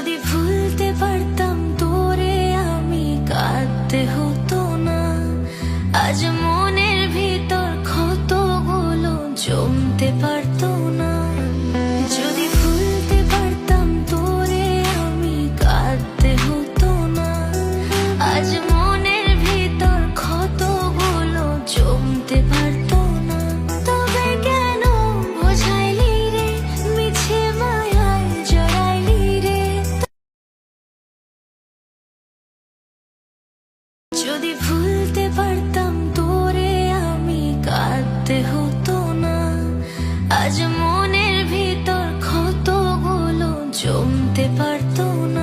যদি ভুলতে পারতাম তোরে আমি কাঁদতে হতো না। আজ মনের ভিতর ক্ষতগুলো জমতে পারতো না। যদি ভুলতে পারতাম তোরে আমি কাঁদতে হতো না। আজ মনের ভিতর ক্ষতগুলো জমতে পারতো না। তবে কেন বোঝাইলি রে মিছে মায়ায় জড়াইলি রে। যদি ভুলতে পারতাম তোরে আমি কাঁদতে হতো না। আজ মনের ভিতর ক্ষতগুলো জমতে পারতো না।